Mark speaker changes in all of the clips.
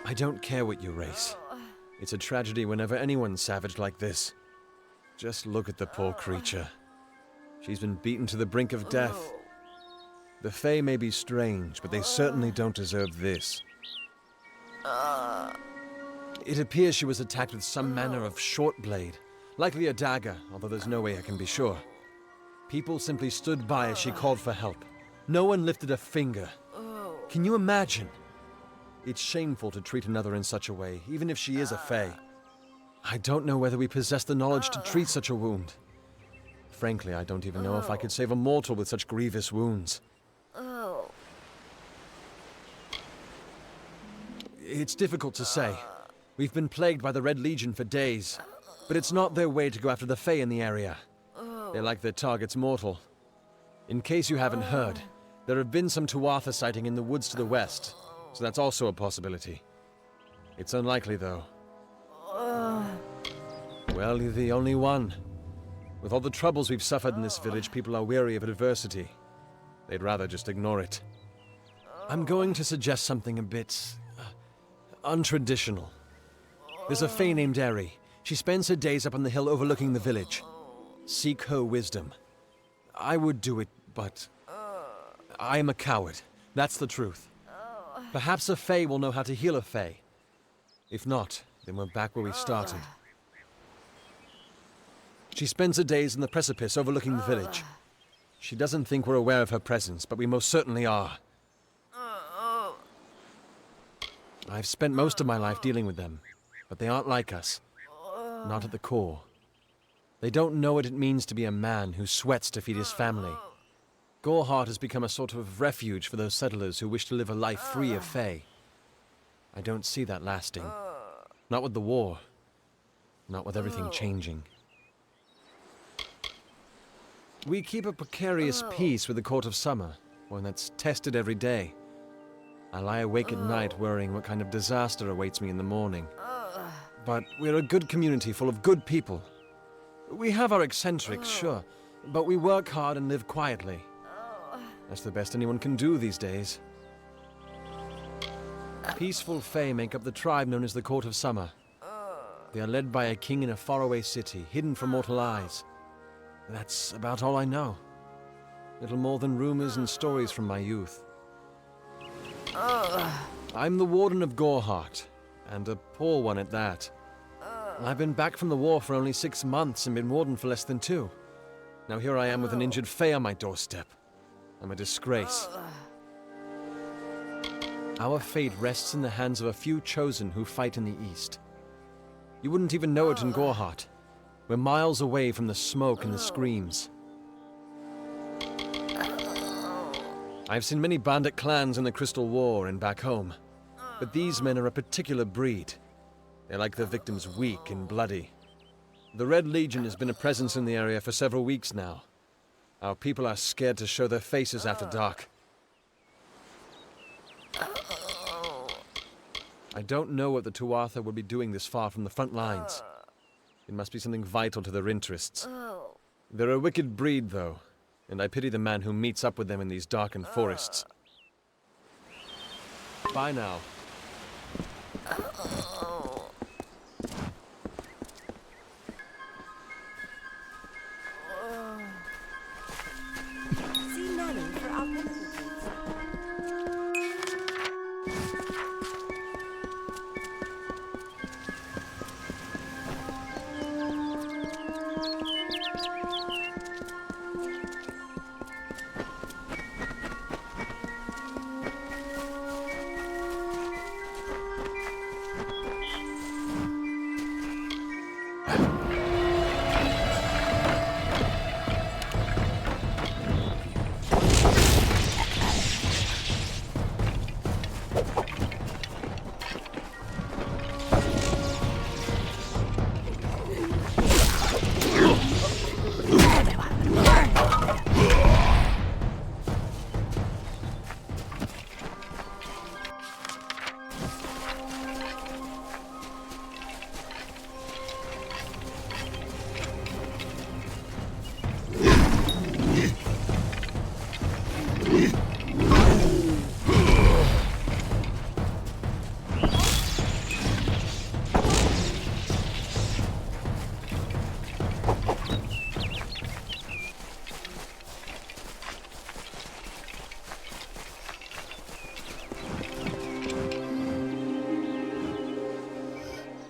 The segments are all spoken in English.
Speaker 1: I don't care what you race. It's a tragedy whenever anyone's savage like this. Just look at the poor creature. She's been beaten to the brink of death. The Fae may be strange, but they certainly don't deserve this. It appears she was attacked with some manner of short blade, likely a dagger, although there's no way I can be sure. People simply stood by as she called for help. No one lifted a finger. Can you imagine? It's shameful to treat another in such a way, even if she is a Fae. I don't know whether we possess the knowledge to treat such a wound. Frankly, I don't even know if I could save a mortal with such grievous wounds. It's difficult to say. We've been plagued by the Red Legion for days, but it's not their way to go after the Fae in the area. They like their targets mortal. In case you haven't heard, there have been some Tuatha sighting in the woods to the west, so that's also a possibility. It's unlikely, though. Well, you're the only one. With all the troubles we've suffered in this village, people are weary of adversity. They'd rather just ignore it. I'm going to suggest something a bit untraditional. There's a Fae named Eri. She spends her days up on the hill overlooking the village. Seek her wisdom. I would do it, but I am a coward. That's the truth. Perhaps a Fae will know how to heal a Fae. If not, then we're back where we started. She spends her days in the precipice overlooking the village. She doesn't think we're aware of her presence, but we most certainly are. I've spent most of my life dealing with them, but they aren't like us. Not at the core. They don't know what it means to be a man who sweats to feed his family. Goreheart has become a sort of refuge for those settlers who wish to live a life free of Fae. I don't see that lasting. Not with the war. Not with everything changing. We keep a precarious peace with the Court of Summer, one that's tested every day. I lie awake at night worrying what kind of disaster awaits me in the morning. But we're a good community full of good people. We have our eccentrics, sure, but we work hard and live quietly. That's the best anyone can do these days. Peaceful Fae make up the tribe known as the Court of Summer. They are led by a king in a faraway city, hidden from mortal eyes. That's about all I know. Little more than rumors and stories from my youth. I'm the Warden of Goreheart, and a poor one at that. I've been back from the war for only 6 months and been Warden for less than 2. Now here I am with an injured Fae on my doorstep. I'm a disgrace. Our fate rests in the hands of a few chosen who fight in the east. You wouldn't even know it in Goreheart. We're miles away from the smoke and the screams. I've seen many bandit clans in the Crystal War and back home, but these men are a particular breed. They like their victims weak and bloody. The Red Legion has been a presence in the area for several weeks now. Our people are scared to show their faces after dark. I don't know what the Tuatha would be doing this far from the front lines. It must be something vital to their interests. They're a wicked breed, though, and I pity the man who meets up with them in these darkened forests. Bye now.
Speaker 2: See Nanny for our benefit.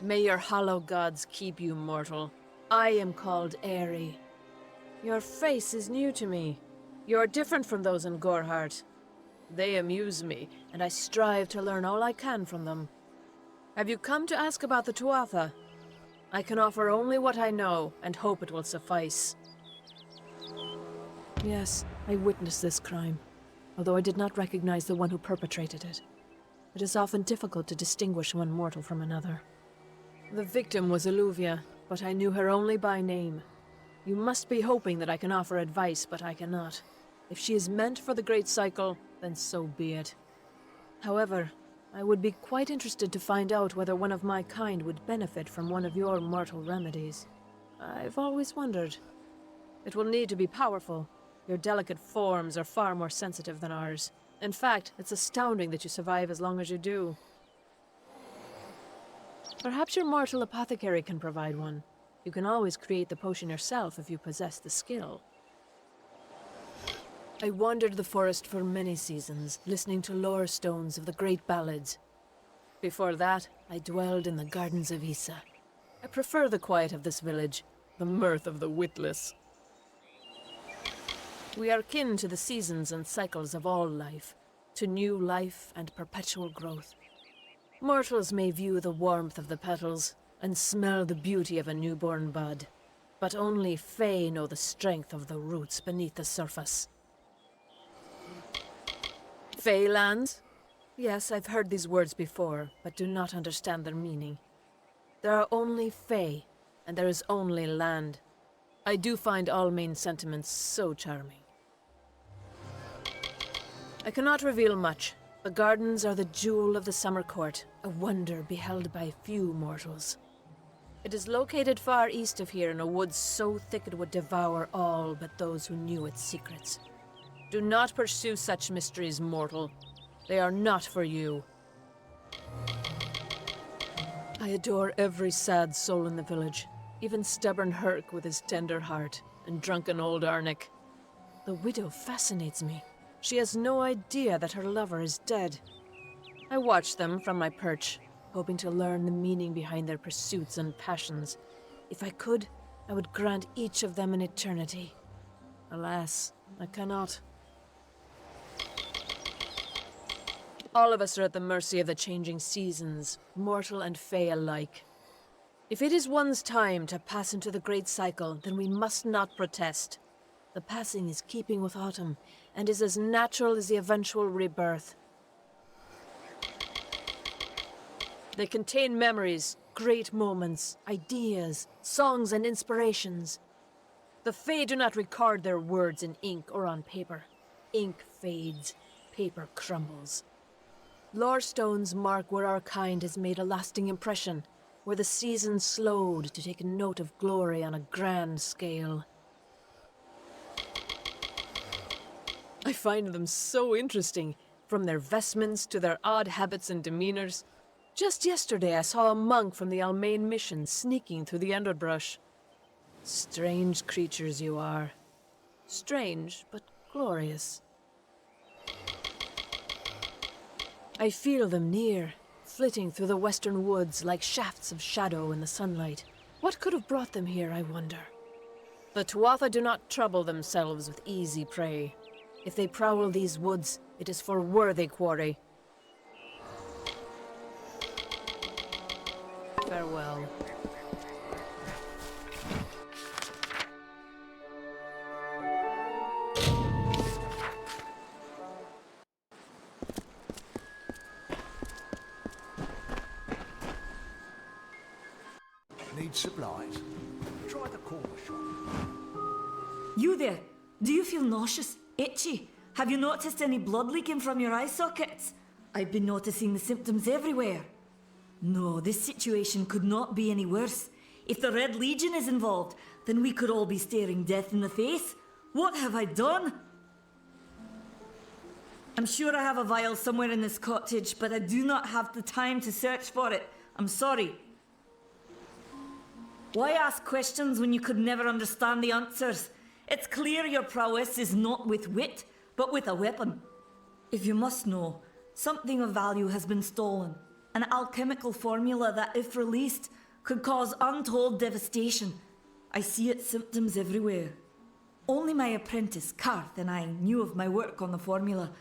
Speaker 3: May your hollow gods keep you, mortal. I am called Aerie. Your face is new to me. You're different from those in Gorhart. They amuse me, and I strive to learn all I can from them. Have you come to ask about the Tuatha? I can offer only what I know, and hope it will suffice. Yes, I witnessed this crime, although I did not recognize the one who perpetrated it. It is often difficult to distinguish one mortal from another. The victim was Illuvia, but I knew her only by name. You must be hoping that I can offer advice, but I cannot. If she is meant for the Great Cycle, then so be it. However, I would be quite interested to find out whether one of my kind would benefit from one of your mortal remedies. I've always wondered. It will need to be powerful. Your delicate forms are far more sensitive than ours. In fact, it's astounding that you survive as long as you do. Perhaps your mortal apothecary can provide one. You can always create the potion yourself if you possess the skill. I wandered the forest for many seasons, listening to lore stones of the great ballads. Before that, I dwelled in the gardens of Issa. I prefer the quiet of this village, the mirth of the witless. We are kin to the seasons and cycles of all life, to new life and perpetual growth. Mortals may view the warmth of the petals and smell the beauty of a newborn bud, but only Fae know the strength of the roots beneath the surface. Faelands? Yes, I've heard these words before, but do not understand their meaning. There are only Fae, and there is only land. I do find all main sentiments so charming. I cannot reveal much. The gardens are the jewel of the summer court, a wonder beheld by few mortals. It is located far east of here in a wood so thick it would devour all but those who knew its secrets. Do not pursue such mysteries, mortal. They are not for you. I adore every sad soul in the village, even stubborn Herc with his tender heart, and drunken old Arnik. The widow fascinates me. She has no idea that her lover is dead. I watch them from my perch, hoping to learn the meaning behind their pursuits and passions. If I could, I would grant each of them an eternity. Alas, I cannot. All of us are at the mercy of the changing seasons, mortal and Fae alike. If it is one's time to pass into the Great Cycle, then we must not protest. The passing is keeping with autumn, and is as natural as the eventual rebirth. They contain memories, great moments, ideas, songs and inspirations. The Fae do not record their words in ink or on paper. Ink fades, paper crumbles. Lore stones mark where our kind has made a lasting impression, where the seasons slowed to take note of glory on a grand scale. I find them so interesting, from their vestments to their odd habits and demeanors. Just yesterday I saw a monk from the Almain mission sneaking through the underbrush. Strange creatures you are. Strange, but glorious. I feel them near, flitting through the western woods like shafts of shadow in the sunlight. What could have brought them here, I wonder? The Tuatha do not trouble themselves with easy prey. If they prowl these woods, it is for worthy quarry. Farewell.
Speaker 4: Need supplies? Try the corner shop.
Speaker 5: You there? Do you feel nauseous? Itchy? Have you noticed any blood leaking from your eye sockets? I've been noticing the symptoms everywhere. No, this situation could not be any worse. If the Red Legion is involved, then we could all be staring death in the face. What have I done? I'm sure I have a vial somewhere in this cottage, but I do not have the time to search for it. I'm sorry. Why ask questions when you could never understand the answers? It's clear your prowess is not with wit, but with a weapon. If you must know, something of value has been stolen, an alchemical formula that, if released, could cause untold devastation. I see its symptoms everywhere. Only my apprentice, Karth, and I knew of my work on the formula,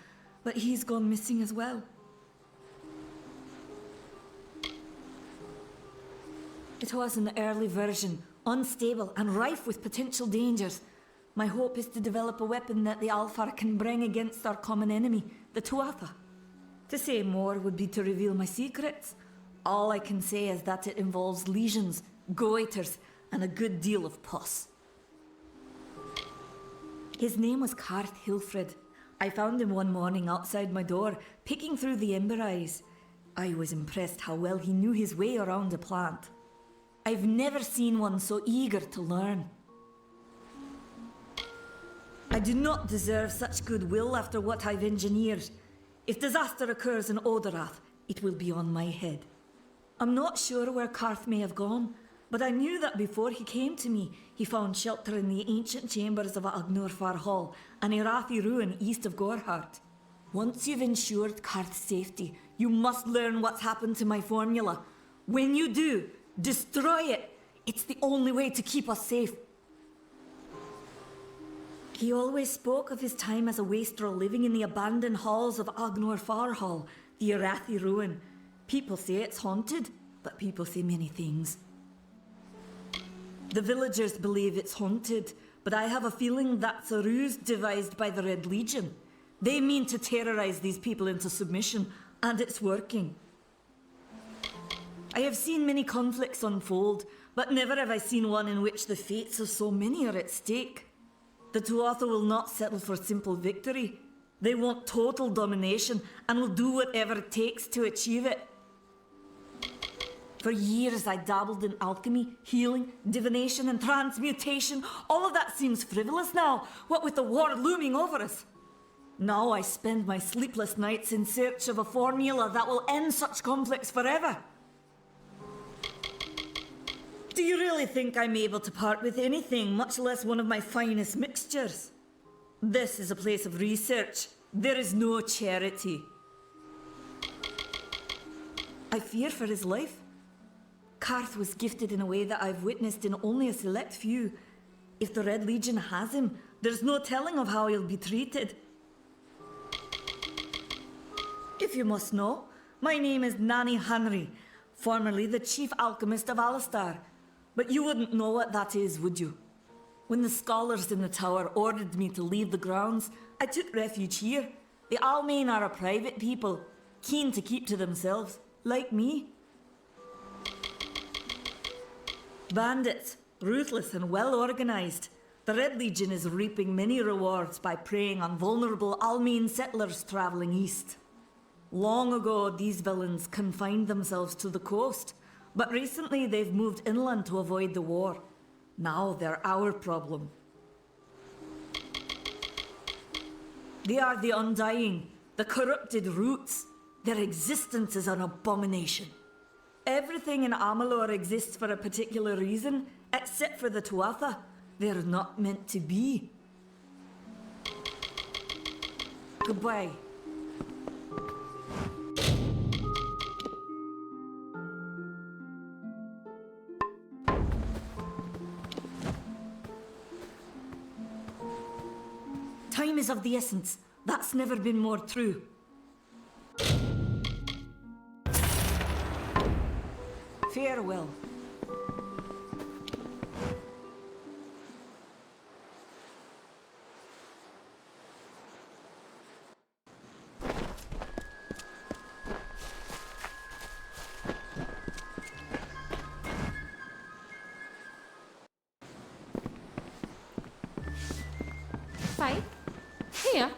Speaker 5: but he's gone missing as well. It was an early version, unstable and rife with potential dangers. My hope is to develop a weapon that the Alfar can bring against our common enemy, the Tuatha. To say more would be to reveal my secrets. All I can say is that it involves lesions, goiters, and a good deal of pus. His name was Karth Hilfred. I found him one morning outside my door, picking through the ember eyes. I was impressed how well he knew his way around a plant. I've never seen one so eager to learn. I do not deserve such goodwill after what I've engineered. If disaster occurs in Odorath, it will be on my head. I'm not sure where Karth may have gone, but I knew that before he came to me, he found shelter in the ancient chambers of Agnurfar Hall, an Irathi ruin east of Gorhart. Once you've ensured Karth's safety, you must learn what's happened to my formula. When you do, destroy it. It's the only way to keep us safe. He always spoke of his time as a wastrel living in the abandoned halls of Agnurfar Hall, the Irathi ruin. People say it's haunted, but people say many things. The villagers believe it's haunted, but I have a feeling that's a ruse devised by the Red Legion. They mean to terrorize these people into submission, and it's working. I have seen many conflicts unfold, but never have I seen one in which the fates of so many are at stake. The Tuatha will not settle for simple victory. They want total domination and will do whatever it takes to achieve it. For years I dabbled in alchemy, healing, divination and transmutation. All of that seems frivolous now, what with the war looming over us. Now I spend my sleepless nights in search of a formula that will end such conflicts forever. Do you really think I'm able to part with anything, much less one of my finest mixtures? This is a place of research. There is no charity. I fear for his life. Karth was gifted in a way that I've witnessed in only a select few. If the Red Legion has him, there's no telling of how he'll be treated. If you must know, my name is Nani Henry, formerly the chief alchemist of Alistar. But you wouldn't know what that is, would you? When the scholars in the tower ordered me to leave the grounds, I took refuge here. The Almain are a private people, keen to keep to themselves, like me. Bandits, ruthless and well organized. The Red Legion is reaping many rewards by preying on vulnerable Almain settlers traveling east. Long ago, these villains confined themselves to the coast, but recently they've moved inland to avoid the war. Now they're our problem. They are the Undying, the corrupted roots. Their existence is an abomination. Everything in Amalur exists for a particular reason, except for the Tuatha. They're not meant to be. Goodbye. Time is of the essence. That's never been more true. Farewell.
Speaker 6: Fight? Here?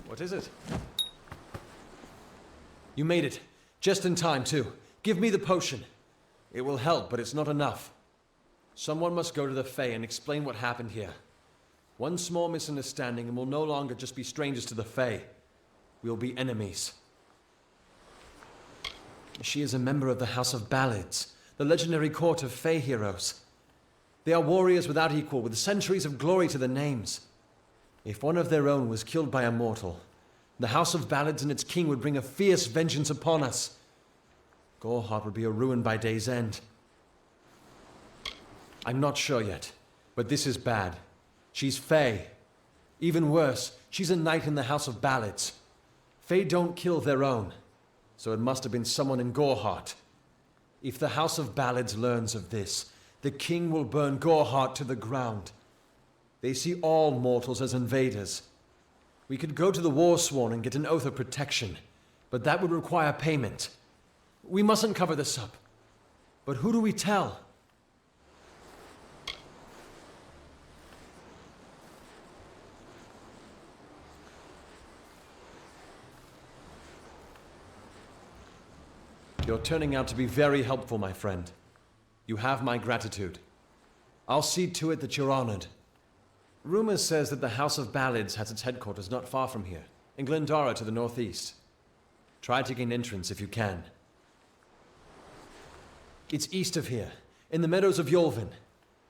Speaker 1: What is it? You made it. Just in time, too. Give me the potion. It will help, but it's not enough. Someone must go to the Fae and explain what happened here. One small misunderstanding and we'll no longer just be strangers to the Fae. We'll be enemies. She is a member of the House of Ballads, the legendary court of Fae heroes. They are warriors without equal, with centuries of glory to their names. If one of their own was killed by a mortal, the House of Ballads and its king would bring a fierce vengeance upon us. Goreheart would be a ruin by day's end. I'm not sure yet, but this is bad. She's Fae. Even worse, she's a knight in the House of Ballads. Fae don't kill their own, so it must have been someone in Goreheart. If the House of Ballads learns of this, the king will burn Goreheart to the ground. They see all mortals as invaders. We could go to the Warsworn and get an oath of protection, but that would require payment. We mustn't cover this up. But who do we tell? You're turning out to be very helpful, my friend. You have my gratitude. I'll see to it that you're honored. Rumor says that the House of Ballads has its headquarters not far from here, in Glendara to the northeast. Try to gain entrance if you can. It's east of here, in the meadows of Yolvin.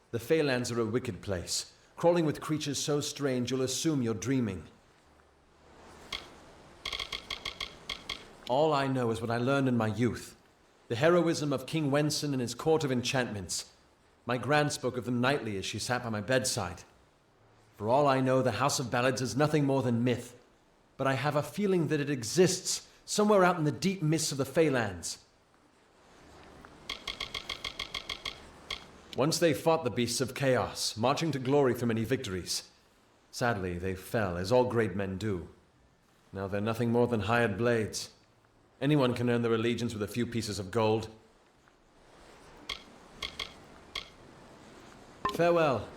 Speaker 1: The Feylands are a wicked place, crawling with creatures so strange you'll assume you're dreaming. All I know is what I learned in my youth. The heroism of King Wenson and his court of enchantments. My gran spoke of them nightly as she sat by my bedside. For all I know, the House of Ballads is nothing more than myth. But I have a feeling that it exists somewhere out in the deep mists of the Feylands. Once they fought the beasts of chaos, marching to glory through many victories. Sadly, they fell, as all great men do. Now they're nothing more than hired blades. Anyone can earn their allegiance with a few pieces of gold. Farewell.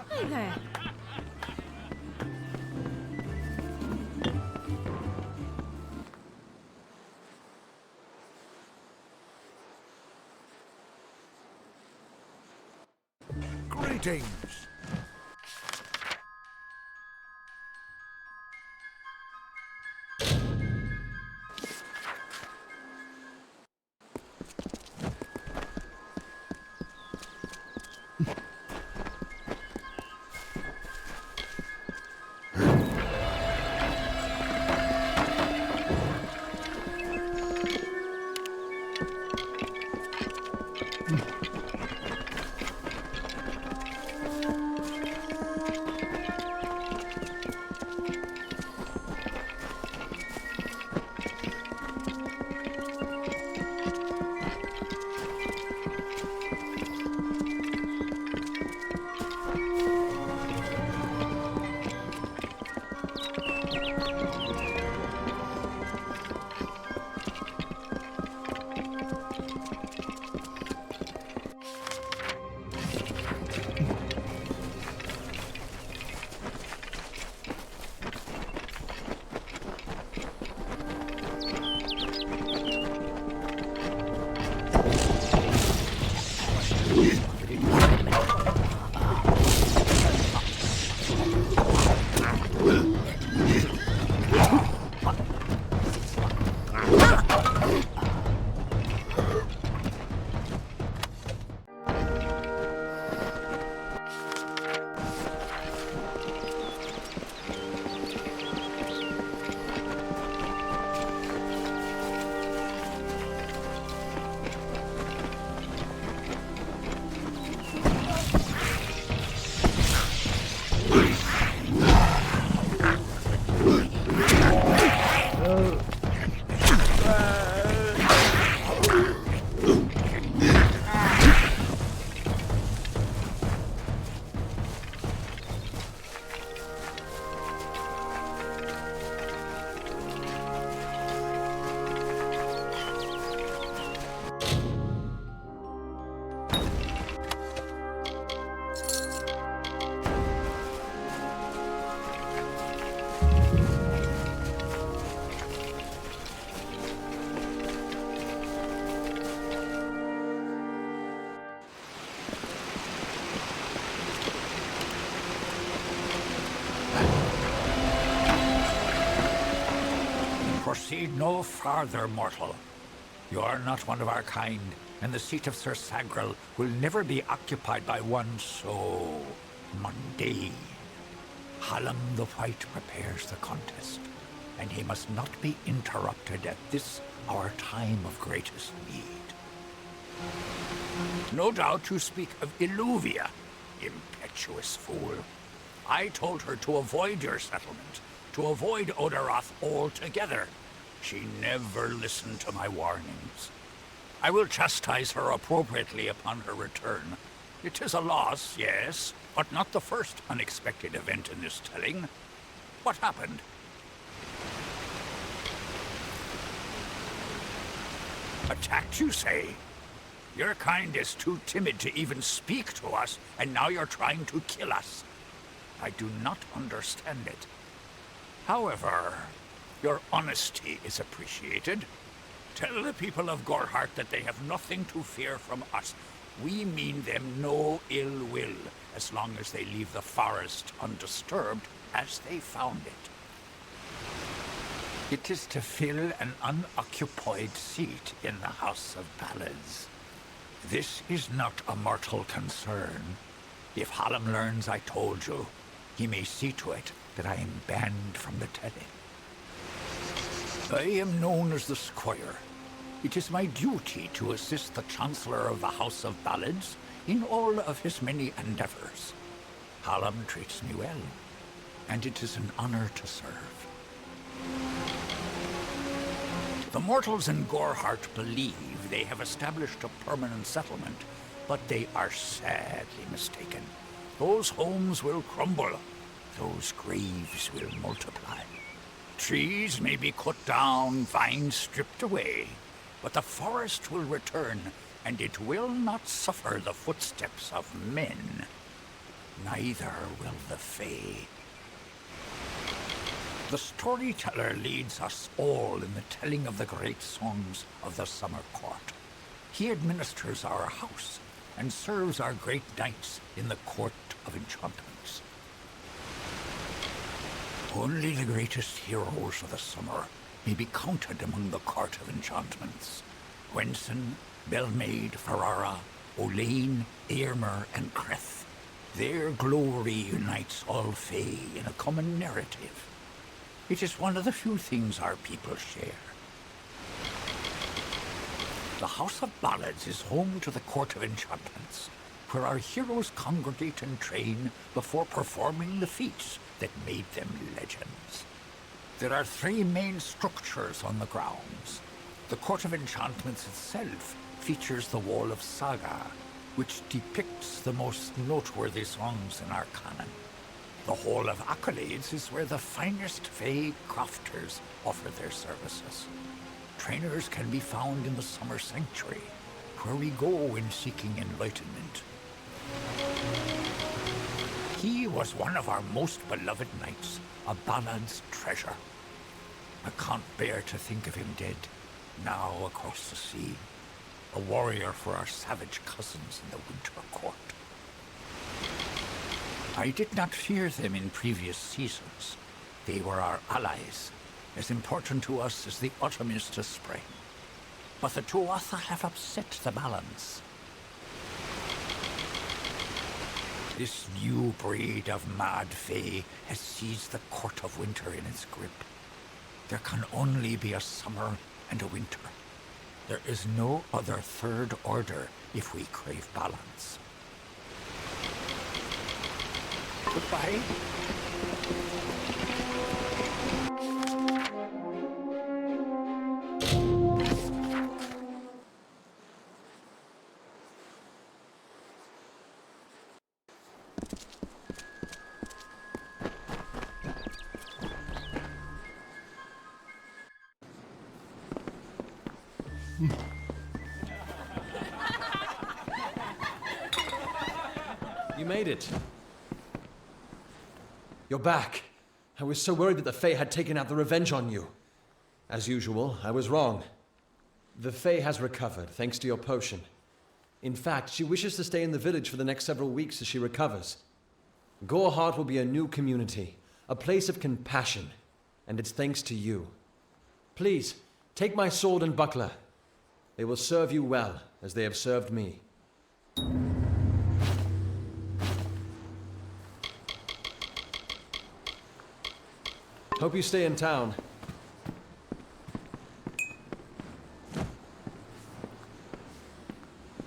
Speaker 3: Hi there.
Speaker 4: Greetings. Proceed no farther, mortal. You are not one of our kind, and the seat of Sir Sagrel will never be occupied by one so mundane. Hallam the White prepares the contest, and he must not be interrupted at this our time of greatest need. No doubt you speak of Illuvia, impetuous fool. I told her to avoid your settlement, to avoid Odaroth altogether. She never listened to my warnings. I will chastise her appropriately upon her return. It is a loss, yes, but not the first unexpected event in this telling. What happened? Attacked, you say? Your kind is too timid to even speak to us, and now you're trying to kill us. I do not understand it. However, your honesty is appreciated. Tell the people of Gorhart that they have nothing to fear from us. We mean them no ill will, as long as they leave the forest undisturbed as they found it. It is to fill an unoccupied seat in the House of Ballads. This is not a mortal concern. If Hallam learns I told you, he may see to it that I am banned from the telling. I am known as the Squire. It is my duty to assist the Chancellor of the House of Ballads in all of his many endeavors. Hallam treats me well, and it is an honor to serve. The mortals in Gorhart believe they have established a permanent settlement, but they are sadly mistaken. Those homes will crumble. Those graves will multiply. Trees may be cut down, vines stripped away, but the forest will return, and it will not suffer the footsteps of men. Neither will the Fae. The storyteller leads us all in the telling of the great songs of the Summer Court. He administers our house and serves our great knights in the Court of Enchantments. Only the greatest heroes of the summer may be counted among the Court of Enchantments. Gwenson, Belmaid, Ferrara, Olaine, Eärmer, and Creth. Their glory unites all Fae in a common narrative. It is one of the few things our people share. The House of Ballads is home to the Court of Enchantments, where our heroes congregate and train before performing the feats that made them legends. There are 3 main structures on the grounds. The Court of Enchantments itself features the Wall of Saga, which depicts the most noteworthy songs in our canon. The Hall of Accolades is where the finest Fae crafters offer their services. Trainers can be found in the Summer Sanctuary, where we go in seeking enlightenment. He was one of our most beloved knights, a Ballad's treasure. I can't bear to think of him dead, now across the sea, a warrior for our savage cousins in the Winter Court. I did not fear them in previous seasons. They were our allies, as important to us as the autumn is to spring. But the Tuatha have upset the balance. This new breed of mad Fae has seized the Court of Winter in its grip. There can only be a summer and a winter. There is no other third order if we crave balance. Goodbye.
Speaker 1: You made it. You're back. I was so worried that the Fae had taken out the revenge on you. As usual, I was wrong. The Fae has recovered, thanks to your potion. In fact, she wishes to stay in the village for the next several weeks as she recovers. Gorhart will be a new community, a place of compassion, and it's thanks to you. Please, take my sword and buckler. They will serve you well, as they have served me. Hope you stay in town.